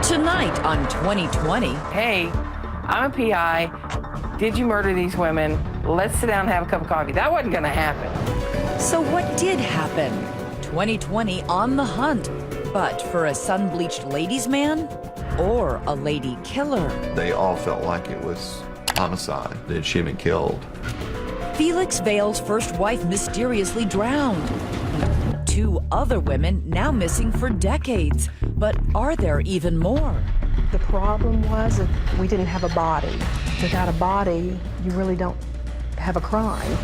Tonight on 2020. Hey, I'm a PI. Did you murder these women? Let's sit down and have a cup of coffee. That wasn't going to happen. So what did happen? 2020 on the hunt, but for a sun-bleached ladies' man or a lady killer? They all felt like it was homicide, that she had been killed. Felix Vale's first wife mysteriously drowned. 2 other women now missing for decades. But are there even more? The problem was that we didn't have a body. Without a body, you really don't have a crime.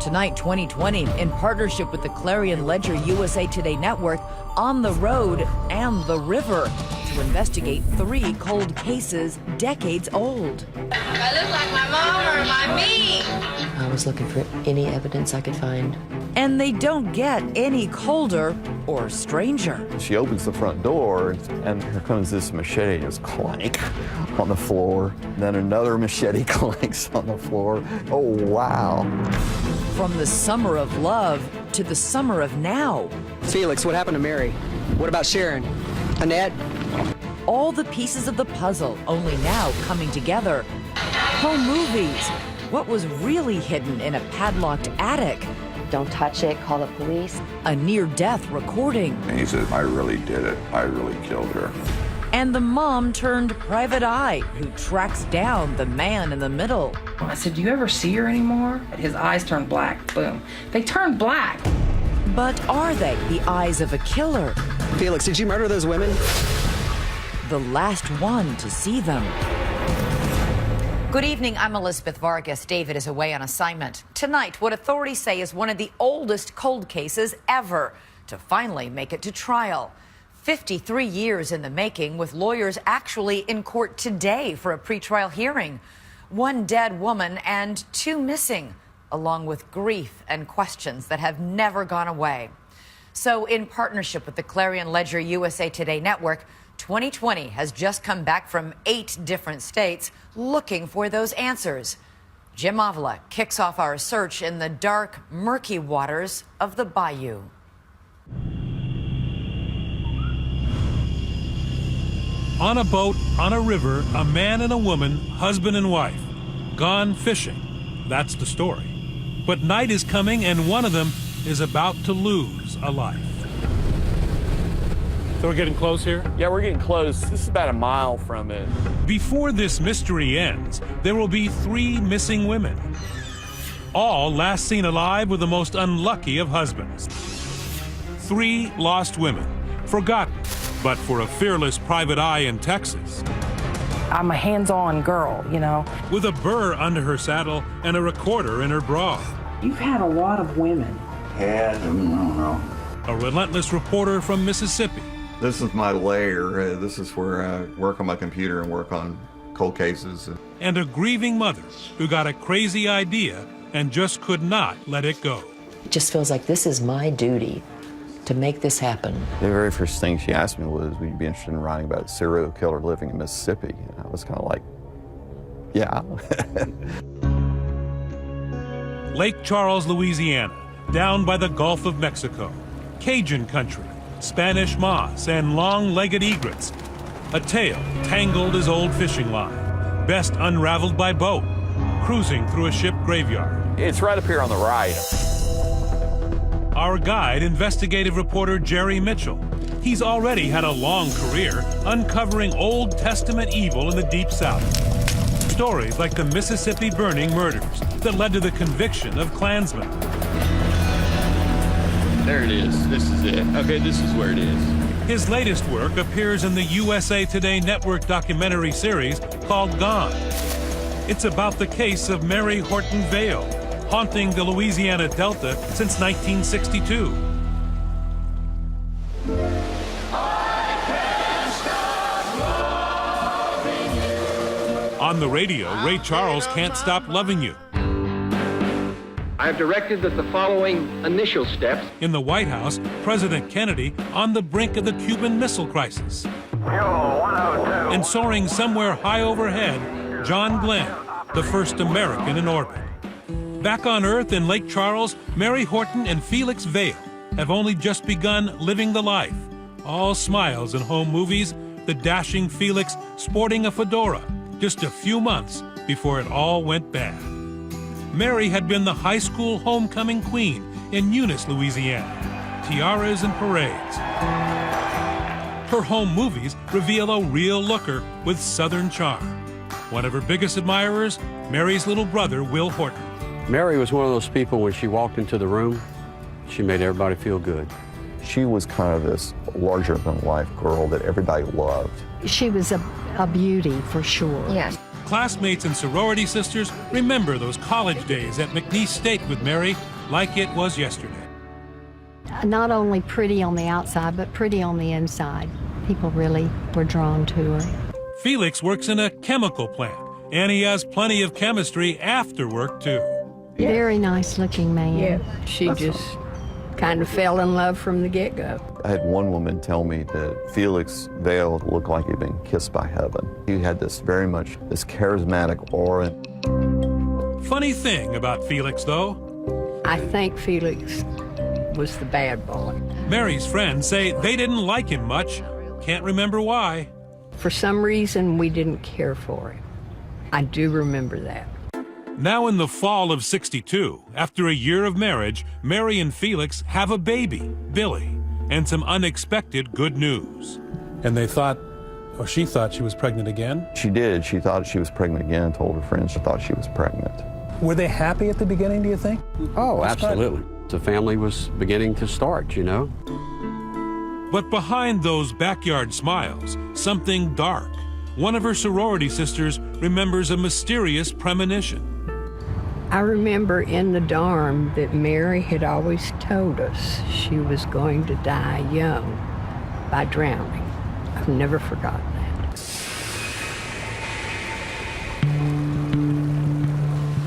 Tonight, 2020, in partnership with the Clarion Ledger USA Today Network, on the road and the river to investigate 3 cold cases decades old. I look like my mom or am I me? I was looking for any evidence I could find. And they don't get any colder or stranger. She opens the front door, and here comes this machete just clank on the floor. Then another machete clanks on the floor. Oh, wow. From the summer of love to the summer of now. Felix, what happened to Mary? What about Sharon? Annette? All the pieces of the puzzle, only now coming together. Home movies. What was really hidden in a padlocked attic? Don't touch it, call the police. A near-death recording. And he said, I really did it. I really killed her. And the mom turned private eye who tracks down the man in the middle. I said, do you ever see her anymore? His eyes turned black. Boom. They turned black. But are they the eyes of a killer? Felix, did you murder those women? The last one to see them. Good evening, I'm Elizabeth Vargas. David is away on assignment. Tonight, what authorities say is one of the oldest cold cases ever to finally make it to trial. 53 years in the making, with lawyers actually in court today for a pretrial hearing. 1 dead woman and 2 missing, along with grief and questions that have never gone away. So in partnership with the Clarion Ledger USA Today Network, 2020 has just come back from 8 different states looking for those answers. Jim Avila kicks off our search in the dark, murky waters of the bayou. On a boat, on a river, a man and a woman, husband and wife, gone fishing. That's the story. But night is coming and one of them is about to lose a life. So we're getting close here? Yeah, we're getting close. This is about a mile from it. Before this mystery ends, there will be 3 missing women. All last seen alive with the most unlucky of husbands. 3 lost women, forgotten, but for a fearless private eye in Texas. I'm a hands-on girl, you know. With a burr under her saddle and a recorder in her bra. You've had a lot of women. I don't know. A relentless reporter from Mississippi. This is my lair. This is where I work on my computer and work on cold cases. And a grieving mother who got a crazy idea and just could not let it go. It just feels like this is my duty to make this happen. The very first thing she asked me was, would you be interested in writing about a serial killer living in Mississippi? And I was kind of like, yeah. Lake Charles, Louisiana, down by the Gulf of Mexico. Cajun country, Spanish moss, and long-legged egrets. A tale tangled as old fishing line, best unraveled by boat, cruising through a ship graveyard. It's right up here on the right. Our guide, investigative reporter Jerry Mitchell. He's already had a long career uncovering Old Testament evil in the Deep South. Stories like the Mississippi burning murders that led to the conviction of Klansmen. There it is. This is it. Okay, this is where it is. His latest work appears in the USA Today Network documentary series called Gone. It's about the case of Mary Horton Vale, haunting the Louisiana Delta since 1962. On the radio, Ray Charles Can't Stop Loving You. I have directed that the following initial steps. In the White House, President Kennedy on the brink of the Cuban Missile Crisis. And soaring somewhere high overhead, John Glenn, the first American in orbit. Back on Earth in Lake Charles, Mary Horton and Felix Vale have only just begun living the life. All smiles and home movies the dashing Felix sporting a fedora just a few months before it all went bad. Mary had been the high school homecoming queen in Eunice, Louisiana. Tiaras and parades. Her home movies reveal a real looker with Southern charm. One of her biggest admirers, Mary's little brother, Will Horton. Mary was one of those people, when she walked into the room, she made everybody feel good. She was kind of this larger-than-life girl that everybody loved. She was a beauty for sure. Yes. Classmates and sorority sisters remember those college days at McNeese State with Mary like it was yesterday. Not only pretty on the outside, but pretty on the inside. People really were drawn to her. Felix works in a chemical plant, and he has plenty of chemistry after work, too. Very nice looking man. Yeah, she just kind of fell in love from the get-go. I had one woman tell me that Felix Vale looked like he'd been kissed by heaven. He had this charismatic aura. Funny thing about Felix, though, I think Felix was the bad boy. Mary's friends say they didn't like him much. Can't remember why. For some reason, we didn't care for him. I do remember that. Now in the fall of '62, after a year of marriage, Mary and Felix have a baby, Billy, and some unexpected good news. And they thought, or she thought she was pregnant again? She did. She thought she was pregnant again, told her friends she thought she was pregnant. Were they happy at the beginning, do you think? Oh, absolutely. The family was beginning to start, you know. But behind those backyard smiles, something dark. One of her sorority sisters remembers a mysterious premonition. I remember in the dorm that Mary had always told us she was going to die young by drowning. I've never forgotten that.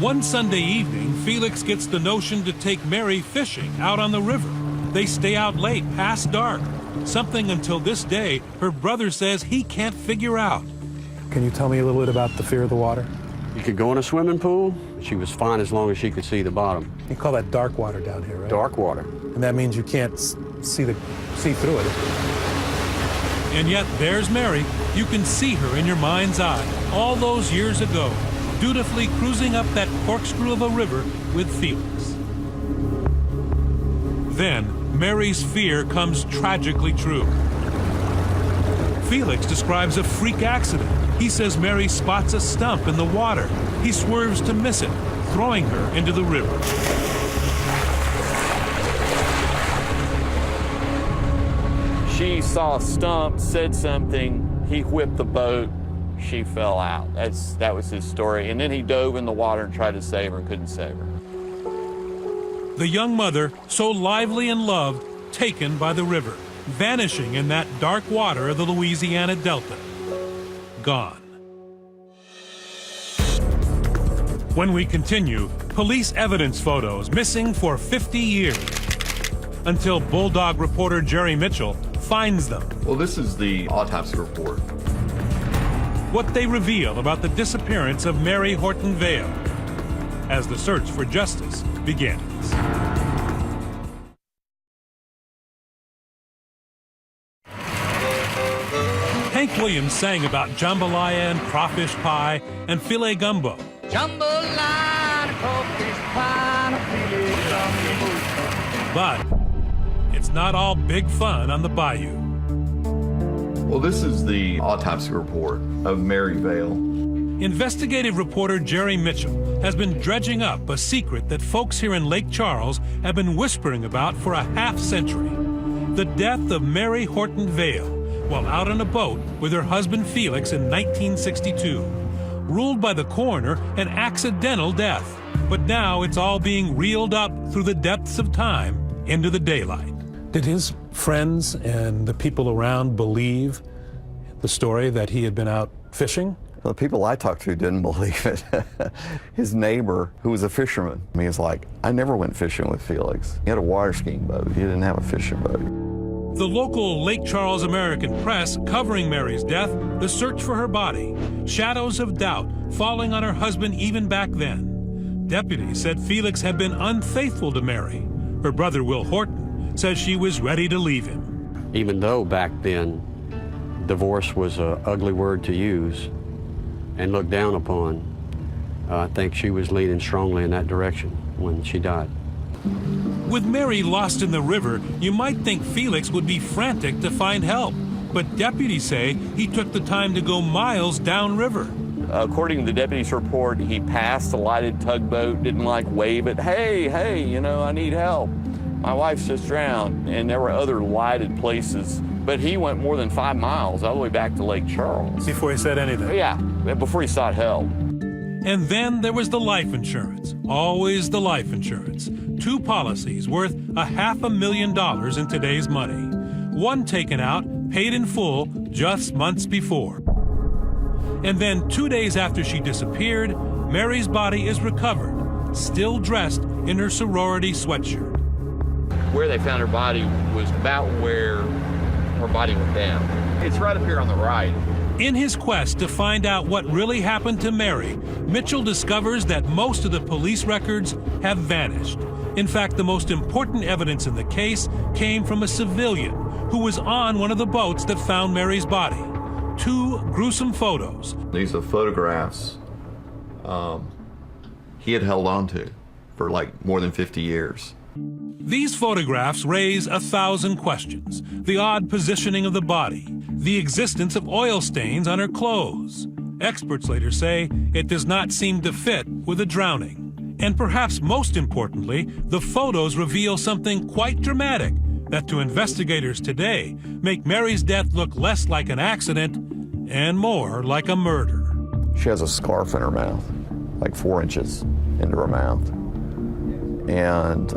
One Sunday evening, Felix gets the notion to take Mary fishing out on the river. They stay out late, past dark. Something until this day, her brother says he can't figure out. Can you tell me a little bit about the fear of the water? You could go in a swimming pool. She was fine as long as she could see the bottom. You call that dark water down here, right? Dark water. And that means you can't see through it. And yet, there's Mary. You can see her in your mind's eye, all those years ago, dutifully cruising up that corkscrew of a river with Felix. Then, Mary's fear comes tragically true. Felix describes a freak accident. He says Mary spots a stump in the water. He swerves to miss it, throwing her into the river. She saw a stump, said something, he whipped the boat, she fell out. That was his story. And then he dove in the water and tried to save her and couldn't save her. The young mother, so lively and loved, taken by the river, vanishing in that dark water of the Louisiana Delta. Gone. When we continue, police evidence photos missing for 50 years. Until Bulldog reporter Jerry Mitchell finds them. Well, this is the autopsy report. What they reveal about the disappearance of Mary Horton Vale as the search for justice begins. Hank Williams sang about jambalaya and crawfish pie and filet gumbo. Jambalaya, crawfish pie, and filet gumbo. But it's not all big fun on the bayou. Well, this is the autopsy report of Mary Vale. Investigative reporter Jerry Mitchell has been dredging up a secret that folks here in Lake Charles have been whispering about for a half-century. The death of Mary Horton Vale while out on a boat with her husband Felix in 1962. Ruled by the coroner an accidental death. But now it's all being reeled up through the depths of time into the daylight. Did his friends and the people around believe the story that he had been out fishing? The people I talked to didn't believe it. His neighbor, who was a fisherman, he was like, I never went fishing with Felix. He had a water skiing boat. He didn't have a fishing boat. The local Lake Charles American press covering Mary's death, the search for her body, shadows of doubt falling on her husband even back then. Deputies said Felix had been unfaithful to Mary. Her brother Will Horton says she was ready to leave him. Even though back then divorce was an ugly word to use and looked down upon. I think she was leaning strongly in that direction when she died. With Mary lost in the river, you might think Felix would be frantic to find help. But deputies say he took the time to go miles downriver. According to the deputy's report, he passed the lighted tugboat, didn't like wave it. Hey, you know, I need help. My wife's just drowned. And there were other lighted places, but he went more than 5 miles all the way back to Lake Charles. Before he said anything? Yeah, before he sought help. And then there was the life insurance. Always the life insurance. 2 policies worth $500,000 in today's money. One taken out, paid in full, just months before. And then 2 days after she disappeared, Mary's body is recovered, still dressed in her sorority sweatshirt. Where they found her body was about where her body went down. It's right up here on the right. In his quest to find out what really happened to Mary, Mitchell discovers that most of the police records have vanished. In fact, the most important evidence in the case came from a civilian who was on one of the boats that found Mary's body. 2 gruesome photos. These are photographs he had held on to for like more than 50 years. These photographs raise 1,000 questions. The odd positioning of the body, the existence of oil stains on her clothes. Experts later say it does not seem to fit with a drowning. And perhaps most importantly, the photos reveal something quite dramatic that to investigators today make Mary's death look less like an accident and more like a murder. She has a scarf in her mouth, like 4 inches into her mouth. And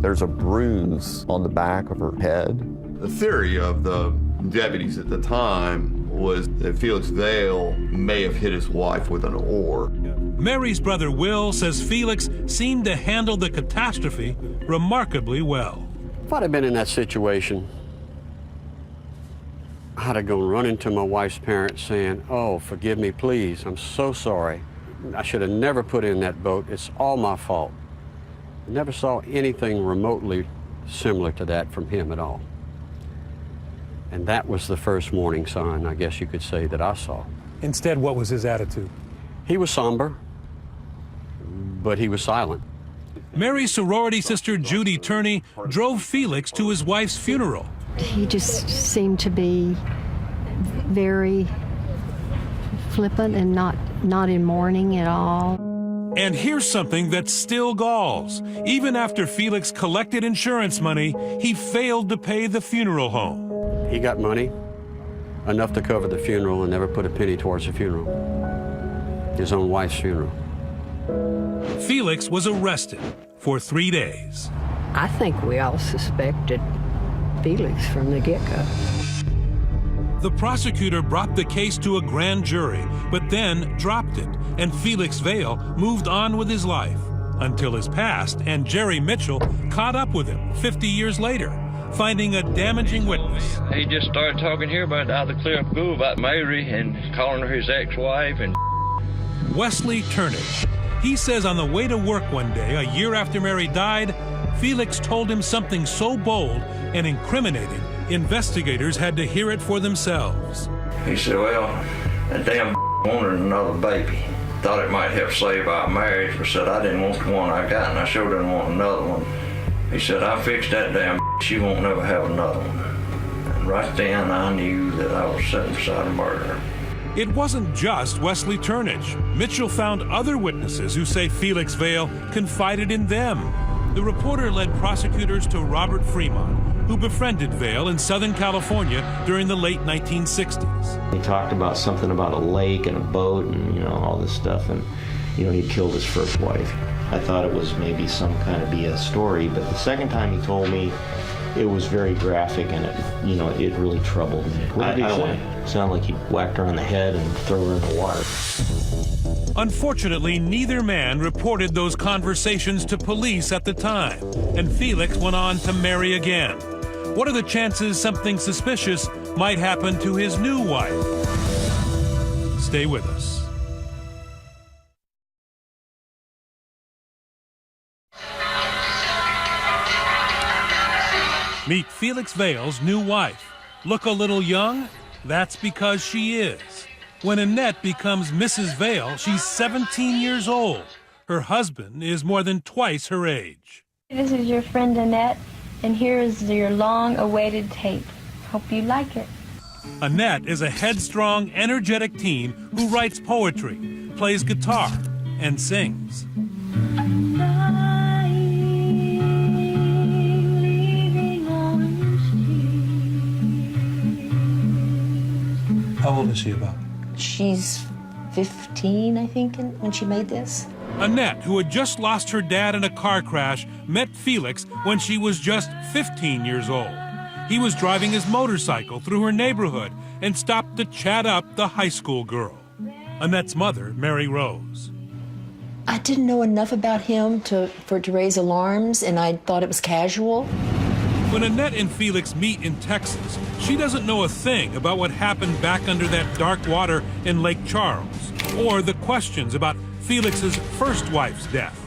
there's a bruise on the back of her head. The theory of the deputies at the time was that Felix Vale may have hit his wife with an oar. Mary's brother Will says Felix seemed to handle the catastrophe remarkably well. If I'd have been in that situation, I'd have gone running to my wife's parents saying, "Oh, forgive me, please. I'm so sorry. I should have never put in that boat. It's all my fault." I never saw anything remotely similar to that from him at all. And that was the first warning sign, I guess you could say, that I saw. Instead, what was his attitude? He was somber, but he was silent. Mary's sorority sister Judy Turney drove Felix to his wife's funeral. He just seemed to be very flippant and not in mourning at all. And here's something that still galls. Even after Felix collected insurance money, he failed to pay the funeral home. He got money, enough to cover the funeral, and never put a penny towards the funeral. His own wife's funeral. Felix was arrested for 3 days. I think we all suspected Felix from the get-go. The prosecutor brought the case to a grand jury, but then dropped it, and Felix Vale moved on with his life until his past and Jerry Mitchell caught up with him 50 years later, finding a damaging witness. He just started talking here about out of the clear of blue about Mary and calling her his ex-wife and Wesley Turnage. He says on the way to work one day, a year after Mary died, Felix told him something so bold and incriminating, investigators had to hear it for themselves. he said, well, that damn wanted another baby. Thought it might help save our marriage, but said I didn't want the one I got and I sure didn't want another one. He said, I fixed that damn she won't never have another one. And right then I knew that I was sitting beside a murderer. It wasn't just Wesley Turnage. Mitchell found other witnesses who say Felix Vale confided in them. The reporter led prosecutors to Robert Fremont, who befriended Vale in Southern California during the late 1960s. He talked about something about a lake and a boat and, you know, all this stuff, and, you know, he killed his first wife. I thought it was maybe some kind of BS story, but the second time he told me, it was very graphic, and it, you know, it really troubled me. What did he say? It sounded like he whacked her on the head and threw her in the water. Unfortunately, neither man reported those conversations to police at the time, and Felix went on to marry again. What are the chances something suspicious might happen to his new wife? Stay with us. Meet Felix Vale's new wife. Look a little young? That's because she is. When Annette becomes Mrs. Vale, she's 17 years old. Her husband is more than twice her age. This is your friend Annette, and here is your long-awaited tape. Hope you like it. Annette is a headstrong, energetic teen who writes poetry, plays guitar, and sings. How old is she about? She's 15, I think, when she made this. Annette, who had just lost her dad in a car crash, met Felix when she was just 15 years old. He was driving his motorcycle through her neighborhood and stopped to chat up the high school girl. Annette's mother, Mary Rose. I didn't know enough about him to raise alarms, and I thought it was casual. When Annette and Felix meet in Texas, she doesn't know a thing about what happened back under that dark water in Lake Charles, or the questions about Felix's first wife's death.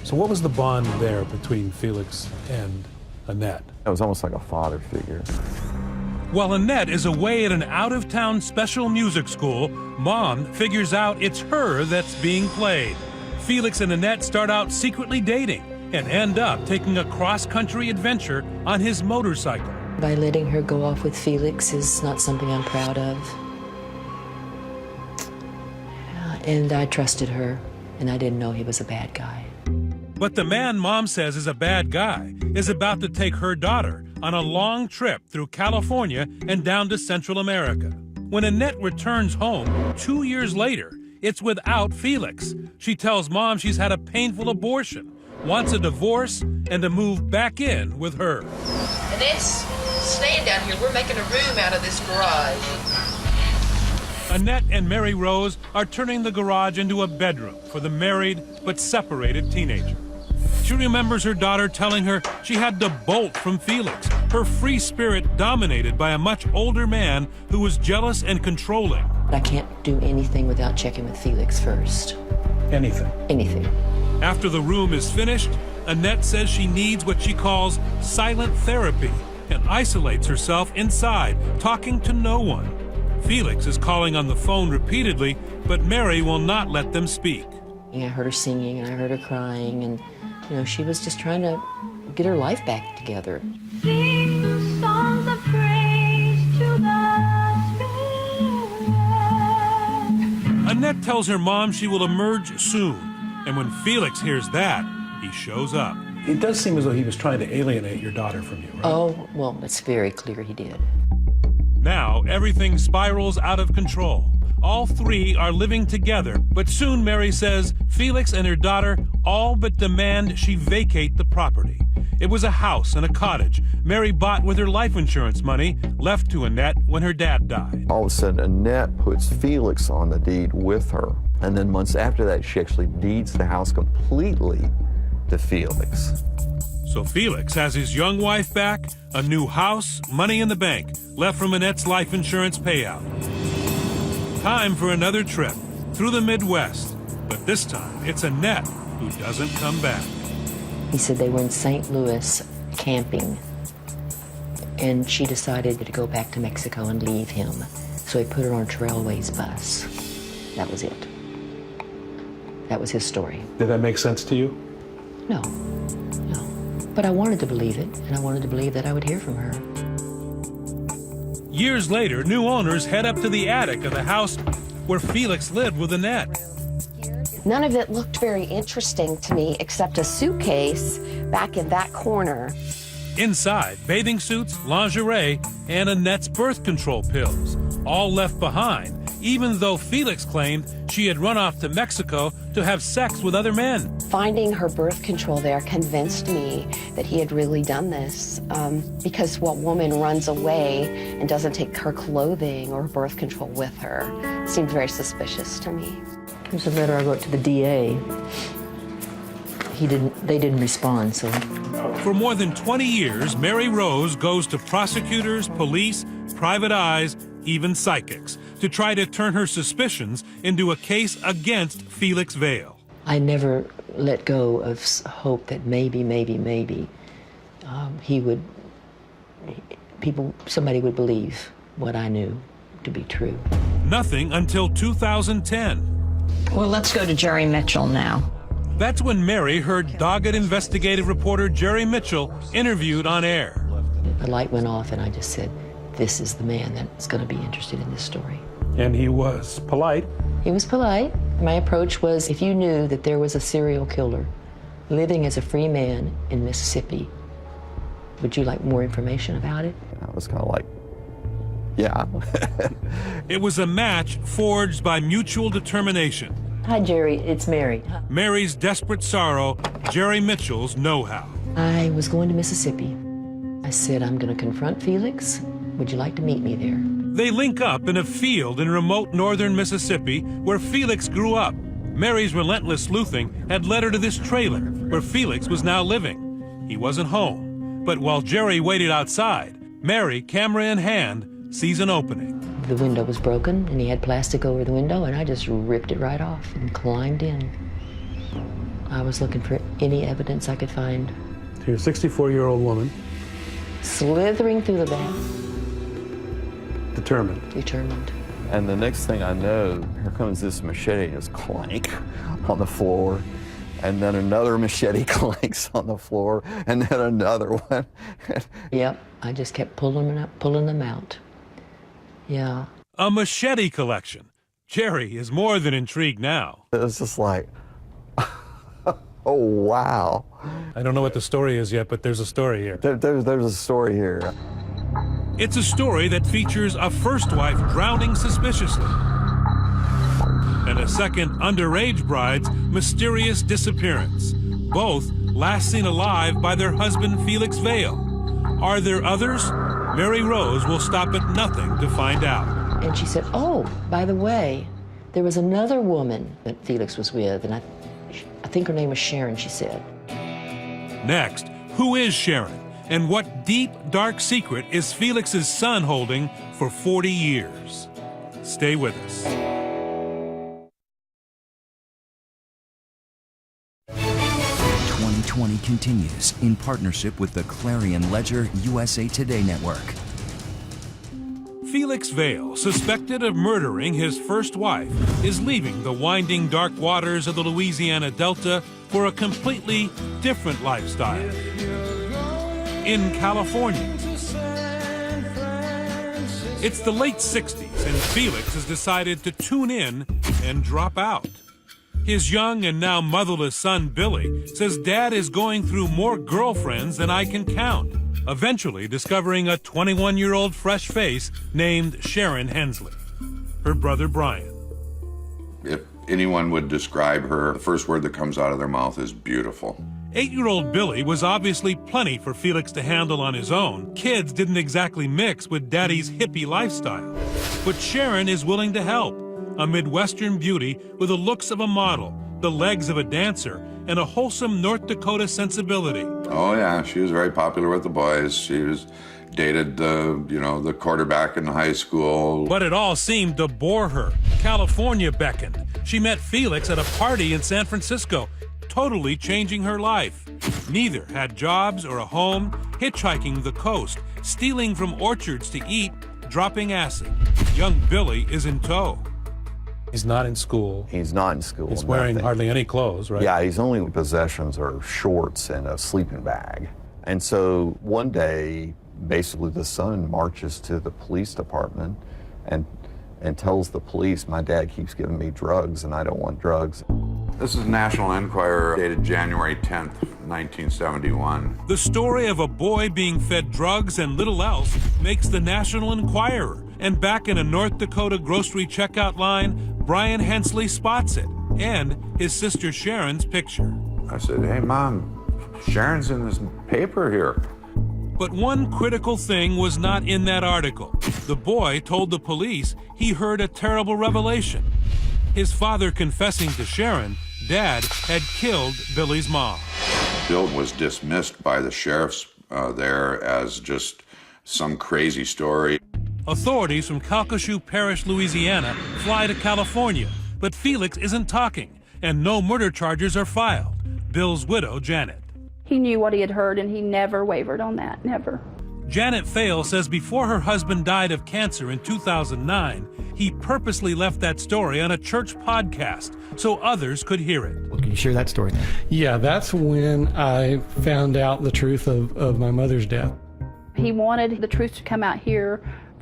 So what was the bond there between Felix and Annette? It was almost like a father figure. While Annette is away at an out-of-town special music school, Mom figures out it's her that's being played. Felix and Annette start out secretly dating and end up taking a cross-country adventure on his motorcycle. By letting her go off with Felix is not something I'm proud of. And I trusted her, and I didn't know he was a bad guy. But the man Mom says is a bad guy is about to take her daughter on a long trip through California and down to Central America. When Annette returns home 2 years later, it's without Felix. She tells Mom she's had a painful abortion, wants a divorce, and to move back in with her. Annette's staying down here. We're making a room out of this garage. Annette and Mary Rose are turning the garage into a bedroom for the married but separated teenager. She remembers her daughter telling her she had to bolt from Felix, her free spirit dominated by a much older man who was jealous and controlling. I can't do anything without checking with Felix first. Anything? Anything. After the room is finished, Annette says she needs what she calls silent therapy and isolates herself inside, talking to no one. Felix is calling on the phone repeatedly, but Mary will not let them speak. I heard her singing and I heard her crying, and she was just trying to get her life back together. Sing songs of praise to the Spirit. Annette tells her mom she will emerge soon, and when Felix hears that, he shows up. It does seem as though he was trying to alienate your daughter from you, right? Oh, well, it's very clear he did. Now, everything spirals out of control. All three are living together, but soon Mary says Felix and her daughter all but demand she vacate the property. It was a house and a cottage Mary bought with her life insurance money, left to Annette when her dad died. All of a sudden, Annette puts Felix on the deed with her. And then months after that, she actually deeds the house completely to Felix. So Felix has his young wife back, a new house, money in the bank, left from Annette's life insurance payout. Time for another trip through the Midwest, but this time it's Annette who doesn't come back. He said they were in St. Louis camping, and she decided to go back to Mexico and leave him. So he put her on a Trailways bus. That was it. That was his story. Did that make sense to you? No. But I wanted to believe it, and I wanted to believe that I would hear from her. Years later, new owners head up to the attic of the house where Felix lived with Annette. None of it looked very interesting to me except a suitcase back in that corner. Inside, bathing suits, lingerie, and Annette's birth control pills, all left behind, even though Felix claimed she had run off to Mexico to have sex with other men. Finding her birth control there convinced me that he had really done this, because what woman runs away and doesn't take her clothing or birth control with her seemed very suspicious to me. Here's a letter I wrote to the DA. They didn't respond, so. For more than 20 years, Mary Rose goes to prosecutors, police, private eyes, even psychics, to try to turn her suspicions into a case against Felix Vale. I never let go of hope that maybe, somebody would believe what I knew, to be true. Nothing until 2010. Well, let's go to Jerry Mitchell now. That's when Mary heard dogged investigative reporter Jerry Mitchell interviewed on air. The light went off and I just said, this is the man that's going to be interested in this story. And he was polite. He was polite. My approach was, if you knew that there was a serial killer living as a free man in Mississippi, would you like more information about it? I was kind of like, yeah. It was a match forged by mutual determination. Hi, Jerry. It's Mary. Mary's desperate sorrow, Jerry Mitchell's know-how. I was going to Mississippi. I said, I'm going to confront Felix. Would you like to meet me there? They link up in a field in remote northern Mississippi where Felix grew up. Mary's relentless sleuthing had led her to this trailer where Felix was now living. He wasn't home, but while Jerry waited outside, Mary, camera in hand, sees an opening. The window was broken and he had plastic over the window, and I just ripped it right off and climbed in. I was looking for any evidence I could find. So you're a 64-year-old woman. Slithering through the back. Determined. Determined. And the next thing I know, here comes this machete, just clank on the floor. And then another machete clanks on the floor, and then another one. Yep, I just kept pulling them out. Yeah. A machete collection. Jerry is more than intrigued now. It was just like, oh, wow. I don't know what the story is yet, but there's a story here. There's a story here. It's a story that features a first wife drowning suspiciously and a second underage bride's mysterious disappearance, both last seen alive by their husband Felix Vale. Are there others? Mary Rose will stop at nothing to find out. And she said, oh, by the way, there was another woman that Felix was with, and I think her name was Sharon, she said. Next, who is Sharon? And what deep, dark secret is Felix's son holding for 40 years? Stay with us. 2020 continues in partnership with the Clarion Ledger USA Today Network. Felix Vale, suspected of murdering his first wife, is leaving the winding dark waters of the Louisiana Delta for a completely different lifestyle. In California. It's the late 60s, and Felix has decided to tune in and drop out. His young and now motherless son, Billy, says Dad is going through more girlfriends than I can count, eventually discovering a 21-year-old fresh face named Sharon Hensley. Her brother, Brian. If anyone would describe her, the first word that comes out of their mouth is beautiful. 8-year-old Billy was obviously plenty for Felix to handle on his own. Kids didn't exactly mix with Daddy's hippie lifestyle. But Sharon is willing to help. A Midwestern beauty with the looks of a model, the legs of a dancer, and a wholesome North Dakota sensibility. Oh yeah, she was very popular with the boys. She was dated the quarterback in high school. But it all seemed to bore her. California beckoned. She met Felix at a party in San Francisco, totally changing her life. Neither had jobs or a home, hitchhiking the coast, stealing from orchards to eat, dropping acid. Young Billy is in tow. He's not in school. He's not in school. He's wearing hardly any clothes, right? Yeah, his only possessions are shorts and a sleeping bag. And so one day, basically the son marches to the police department and tells the police, my dad keeps giving me drugs and I don't want drugs. This is National Enquirer, dated January 10th, 1971. The story of a boy being fed drugs and little else makes the National Enquirer. And back in a North Dakota grocery checkout line, Brian Hensley spots it, and his sister Sharon's picture. I said, hey, Mom, Sharon's in this paper here. But one critical thing was not in that article. The boy told the police he heard a terrible revelation. His father confessing to Sharon, Dad had killed Billy's mom. Bill was dismissed by the sheriffs there as just some crazy story. Authorities from Calcasieu Parish, Louisiana, fly to California, but Felix isn't talking, and no murder charges are filed. Bill's widow, Janet. He knew what he had heard, and he never wavered on that, never. Janet Fail says before her husband died of cancer in 2009, he purposely left that story on a church podcast so others could hear it. Well, can you share that story? Yeah, that's when I found out the truth of my mother's death. He wanted the truth to come out here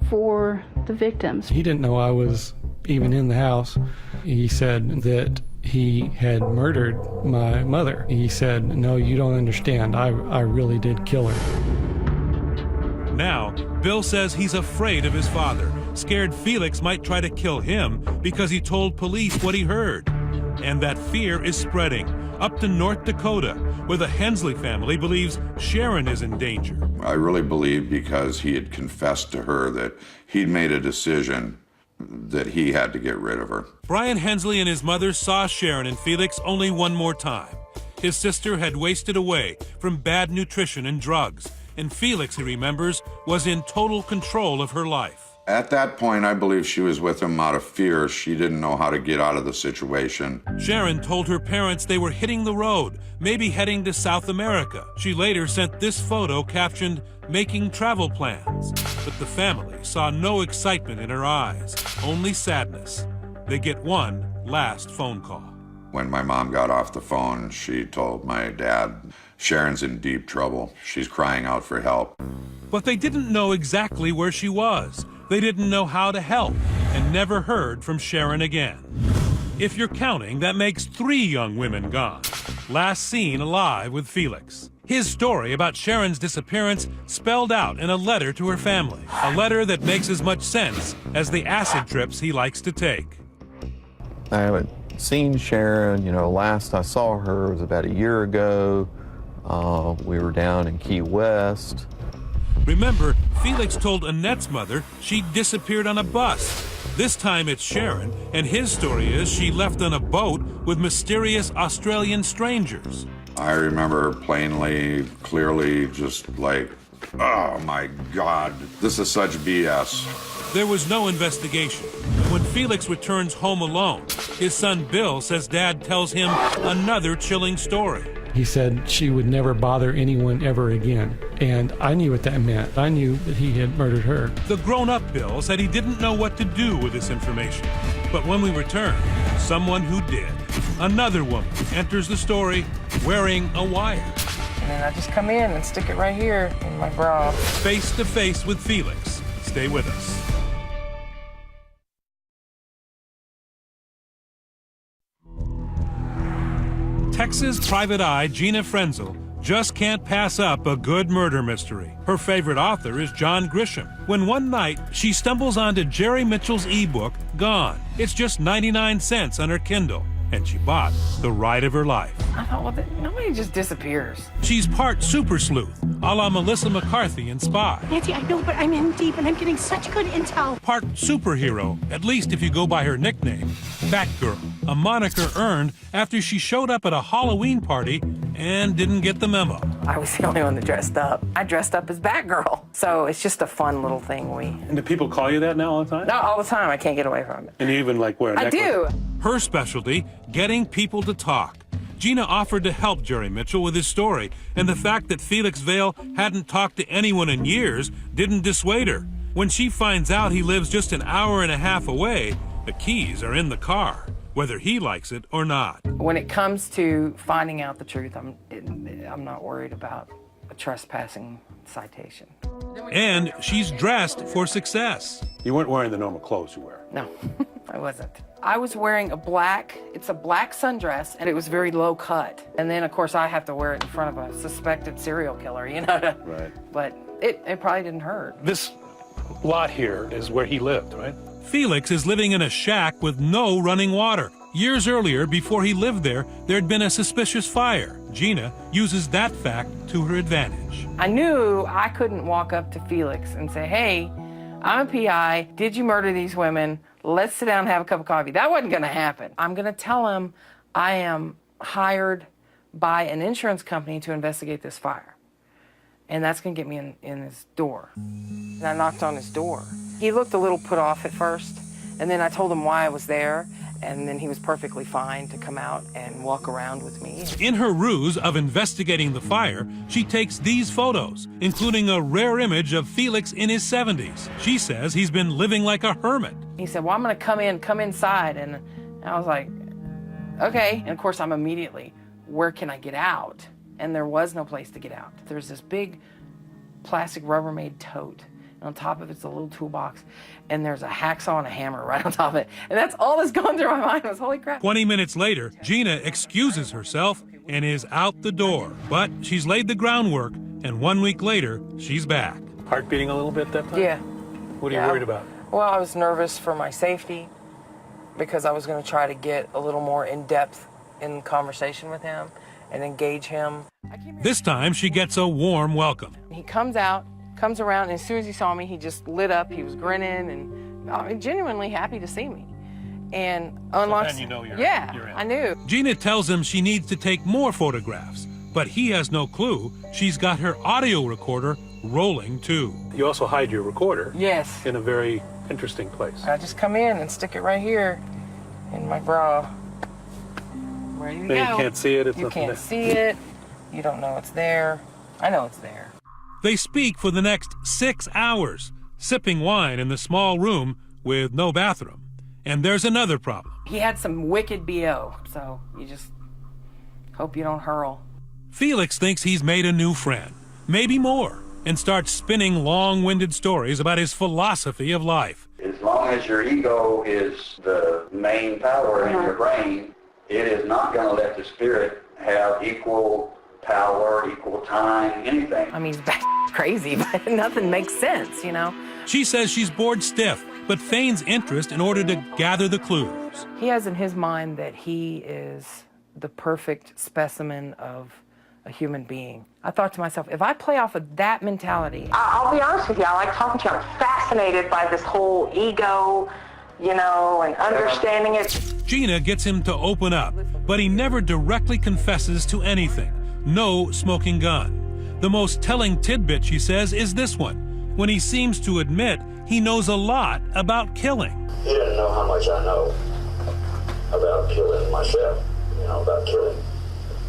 for the victims. He didn't know I was even in the house. He said that he had murdered my mother. He said, "No, you don't understand. I really did kill her." Now, Bill says he's afraid of his father, scared Felix might try to kill him because he told police what he heard. And that fear is spreading up to North Dakota, where the Hensley family believes Sharon is in danger. I really believe because he had confessed to her that he'd made a decision that he had to get rid of her. Brian Hensley and his mother saw Sharon and Felix only one more time. His sister had wasted away from bad nutrition and drugs, and Felix, he remembers, was in total control of her life. At that point, I believe she was with him out of fear. She didn't know how to get out of the situation. Sharon told her parents they were hitting the road, maybe heading to South America. She later sent this photo captioned, "Making travel plans." But the family saw no excitement in her eyes, only sadness. They get one last phone call. When my mom got off the phone, she told my dad, "Sharon's in deep trouble. She's crying out for help." But they didn't know exactly where she was. They didn't know how to help, and never heard from Sharon again. If you're counting, that makes 3 young women gone, last seen alive with Felix. His story about Sharon's disappearance spelled out in a letter to her family, a letter that makes as much sense as the acid trips he likes to take. I haven't seen Sharon. Last I saw her was about a year ago. We were down in Key West. Remember, Felix told Annette's mother she disappeared on a bus. This time it's Sharon, and his story is she left on a boat with mysterious Australian strangers. I remember her plainly, clearly, just like, oh my God, this is such BS. There was no investigation. When Felix returns home alone, his son Bill says Dad tells him another chilling story. He said she would never bother anyone ever again. And I knew what that meant. I knew that he had murdered her. The grown-up Bill said he didn't know what to do with this information. But when we return, someone who did. Another woman enters the story wearing a wire. And then I just come in and stick it right here in my bra. Face to face with Felix. Stay with us. Texas private eye Gina Frenzel just can't pass up a good murder mystery. Her favorite author is John Grisham. When one night she stumbles onto Jerry Mitchell's ebook, Gone. It's just 99 cents on her Kindle, and she bought the ride of her life. I thought, well, nobody just disappears. She's part super sleuth, a la Melissa McCarthy in Spy. Nancy, I know, but I'm in deep and I'm getting such good intel. Part superhero, at least if you go by her nickname, Batgirl, a moniker earned after she showed up at a Halloween party and didn't get the memo. I was the only one that dressed up. I dressed up as Batgirl. So it's just a fun little thing And do people call you that now all the time? No, all the time. I can't get away from it. And you even wear a necklace? I do. Her specialty, getting people to talk. Gina offered to help Jerry Mitchell with his story, and the fact that Felix Vail hadn't talked to anyone in years didn't dissuade her. When she finds out he lives just an hour and a half away, the keys are in the car, whether he likes it or not. When it comes to finding out the truth, I'm not worried about a trespassing citation. And she's dressed for success. You weren't wearing the normal clothes you wear. No, I wasn't. I was wearing a black sundress, and it was very low cut. And then, of course, I have to wear it in front of a suspected serial killer, Right. But it probably didn't hurt. This lot here is where he lived, right? Felix is living in a shack with no running water. Years earlier, before he lived there, there'd been a suspicious fire. Gina uses that fact to her advantage. I knew I couldn't walk up to Felix and say, hey, I'm a PI. Did you murder these women? Let's sit down and have a cup of coffee. That wasn't going to happen. I'm going to tell him I am hired by an insurance company to investigate this fire. And that's going to get me in his door. And I knocked on his door. He looked a little put off at first, and then I told him why I was there. And then he was perfectly fine to come out and walk around with me. In her ruse of investigating the fire, she takes these photos, including a rare image of Felix in his 70s. She says he's been living like a hermit. He said, well, I'm gonna come inside. And I was like, okay. And of course, I'm immediately, where can I get out? And there was no place to get out. There's this big plastic Rubbermaid tote. And on top of it's a little toolbox, and there's a hacksaw and a hammer right on top of it. And that's all that's going through my mind was, holy crap. 20 minutes later, Gina excuses herself and is out the door. But she's laid the groundwork, and 1 week later, she's back. Heart beating a little bit that time? Yeah. What are you worried about? Well, I was nervous for my safety because I was going to try to get a little more in-depth in conversation with him and engage him. This time, she gets a warm welcome. He comes around, and as soon as he saw me, he just lit up. He was grinning and genuinely happy to see me. And unlocks. So then you know you're in. I knew. Gina tells him she needs to take more photographs, but he has no clue she's got her audio recorder rolling too. You also hide your recorder. Yes. In a very interesting place. I just come in and stick it right here in my bra. Ready to go. You can't see it. You can't see it. You don't know it's there. I know it's there. They speak for the next 6 hours, sipping wine in the small room with no bathroom. And there's another problem. He had some wicked BO, so you just hope you don't hurl. Felix thinks he's made a new friend, maybe more, and starts spinning long-winded stories about his philosophy of life. As long as your ego is the main power in your brain, it is not going to let the spirit have equal power, equal time, anything. I mean, he's crazy, but nothing makes sense, you know? She says she's bored stiff, but feigns interest in order to gather the clues. He has in his mind that he is the perfect specimen of a human being. I thought to myself, if I play off of that mentality... I'll be honest with you, I like talking to you. I'm fascinated by this whole ego, you know, and understanding it. Gina gets him to open up, but he never directly confesses to anything. No smoking gun. The most telling tidbit, she says, is this one, when he seems to admit he knows a lot about killing. He doesn't know how much I know about killing myself, you know, about killing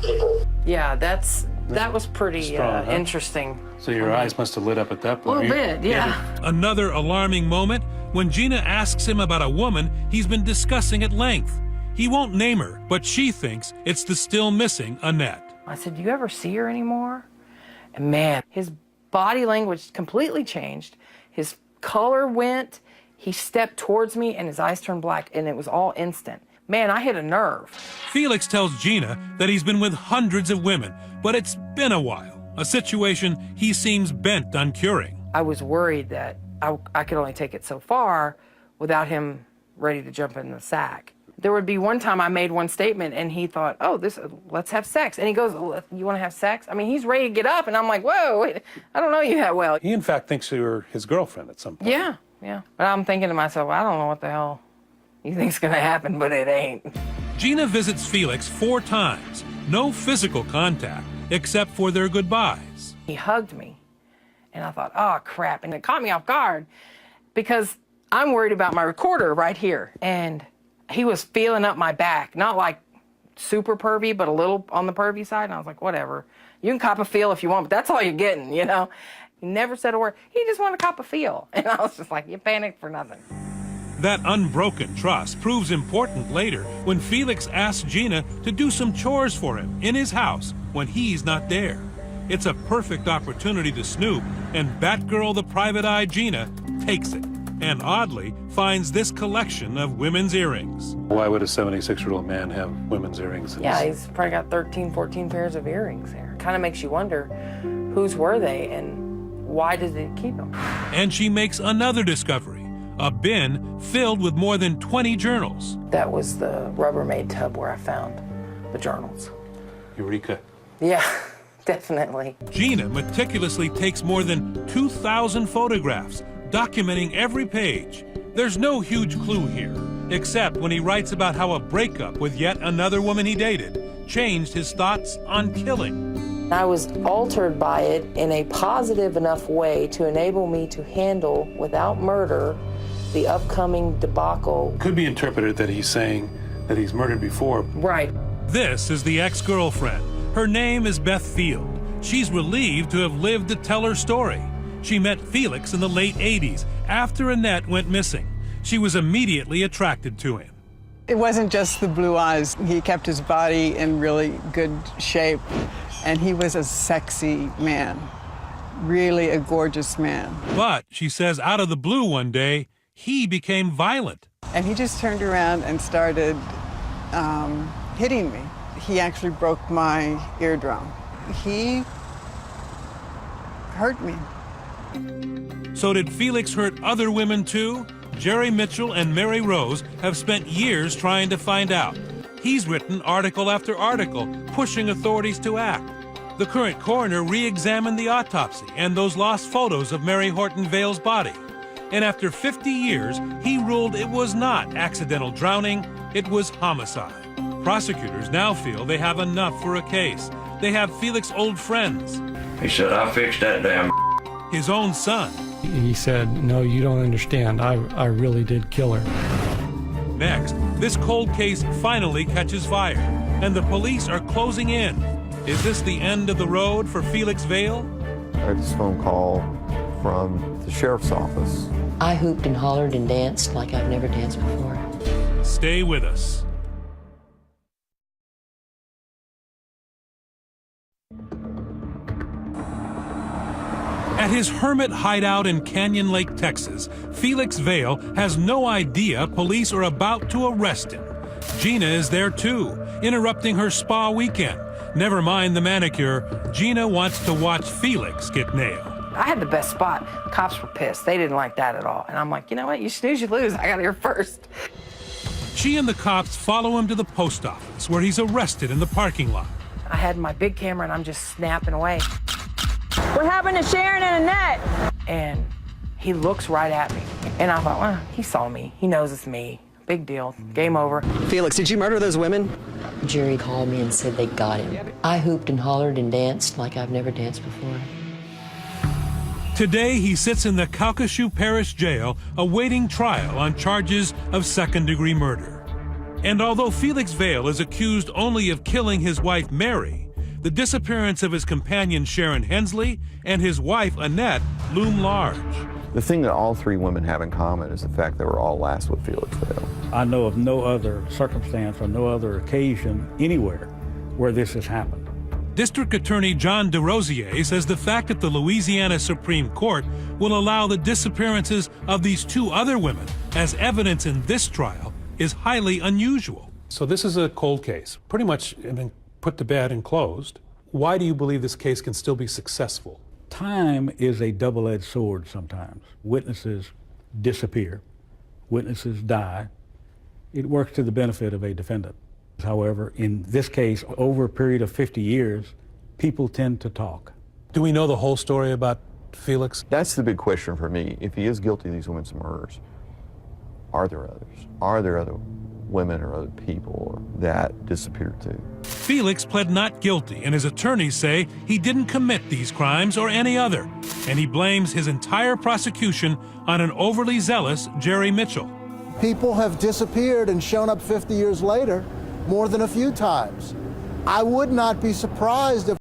people. Yeah, that was pretty Strong, huh? interesting. So your eyes must have lit up at that point. A little bit, yeah. Another alarming moment when Gina asks him about a woman he's been discussing at length. He won't name her, but she thinks it's the still missing Annette. I said, do you ever see her anymore? And man, his body language completely changed. His color went, he stepped towards me, and his eyes turned black, and it was all instant. Man, I hit a nerve. Felix tells Gina that he's been with hundreds of women, but it's been a while, a situation he seems bent on curing. I was worried that I could only take it so far without him ready to jump in the sack. There would be one time I made one statement and he thought, oh, let's have sex. And he goes, you want to have sex? I mean, he's ready to get up. And I'm like, whoa, wait, I don't know you that well. He, in fact, thinks you're his girlfriend at some point. Yeah. But I'm thinking to myself, I don't know what the hell you think's going to happen, but it ain't. Gina visits Felix 4 times. No physical contact, except for their goodbyes. He hugged me. And I thought, oh, crap. And it caught me off guard because I'm worried about my recorder right here. And he was feeling up my back, not like super pervy, but a little on the pervy side. And I was like, whatever. You can cop a feel if you want, but that's all you're getting, you know? He never said a word. He just wanted to cop a feel. And I was just like, you panicked for nothing. That unbroken trust proves important later when Felix asks Gina to do some chores for him in his house when he's not there. It's a perfect opportunity to snoop, and Batgirl the Private Eye Gina takes it, and oddly finds this collection of women's earrings. Why would a 76-year-old man have women's earrings? Yeah, he's probably got 13, 14 pairs of earrings there. Kind of makes you wonder, whose were they and why did he keep them? And she makes another discovery, a bin filled with more than 20 journals. That was the Rubbermaid tub where I found the journals. Eureka. Yeah. Definitely. Gina meticulously takes more than 2,000 photographs, documenting every page. There's no huge clue here, except when he writes about how a breakup with yet another woman he dated changed his thoughts on killing. I was altered by it in a positive enough way to enable me to handle, without murder, the upcoming debacle. Could be interpreted that he's saying that he's murdered before. Right. This is the ex-girlfriend. Her name is Beth Field. She's relieved to have lived to tell her story. She met Felix in the late 80s after Annette went missing. She was immediately attracted to him. It wasn't just the blue eyes. He kept his body in really good shape, and he was a sexy man, really a gorgeous man. But, she says, out of the blue one day, he became violent. And he just turned around and started hitting me. He actually broke my eardrum. He hurt me. So did Felix hurt other women too? Jerry Mitchell and Mary Rose have spent years trying to find out. He's written article after article, pushing authorities to act. The current coroner re-examined the autopsy and those lost photos of Mary Horton Vale's body. And after 50 years, he ruled it was not accidental drowning, it was homicide. Prosecutors now feel they have enough for a case. They have Felix's old friends. He said, I fixed that damn. His own son. He said, no, you don't understand. I really did kill her. Next, this cold case finally catches fire, and the police are closing in. Is this the end of the road for Felix Vale? I had this phone call from the sheriff's office. I hooped and hollered and danced like I've never danced before. Stay with us. At his hermit hideout in Canyon Lake, Texas, Felix Vale has no idea police are about to arrest him. Gina is there too, interrupting her spa weekend. Never mind the manicure, Gina wants to watch Felix get nailed. I had the best spot. Cops were pissed. They didn't like that at all. And I'm like, you know what? You snooze, you lose. I got here first. She and the cops follow him to the post office, where he's arrested in the parking lot. I had my big camera, and I'm just snapping away. What happened to Sharon and Annette? And he looks right at me. And I thought, well, he saw me. He knows it's me. Big deal. Game over. Felix, did you murder those women? Jerry called me and said they got him. I hooped and hollered and danced like I've never danced before. Today, he sits in the Calcasieu Parish Jail awaiting trial on charges of second-degree murder. And although Felix Vale is accused only of killing his wife, Mary, the disappearance of his companion, Sharon Hensley, and his wife, Annette, loom large. The thing that all three women have in common is the fact they were all last with Felix Vale. I know of no other circumstance or no other occasion anywhere where this has happened. District Attorney John DeRosier says the fact that the Louisiana Supreme Court will allow the disappearances of these two other women as evidence in this trial is highly unusual. So this is a cold case, pretty much been put to bed and closed. Why do you believe this case can still be successful? Time is a double-edged sword sometimes. Witnesses disappear. Witnesses die. It works to the benefit of a defendant. However, in this case, over a period of 50 years, people tend to talk. Do we know the whole story about Felix? That's the big question for me. If he is guilty of these women's murders, are there others? Are there other women or other people that disappeared too? Felix pled not guilty, and his attorneys say he didn't commit these crimes or any other, and he blames his entire prosecution on an overly zealous Jerry Mitchell. People have disappeared and shown up 50 years later more than a few times. I would not be surprised if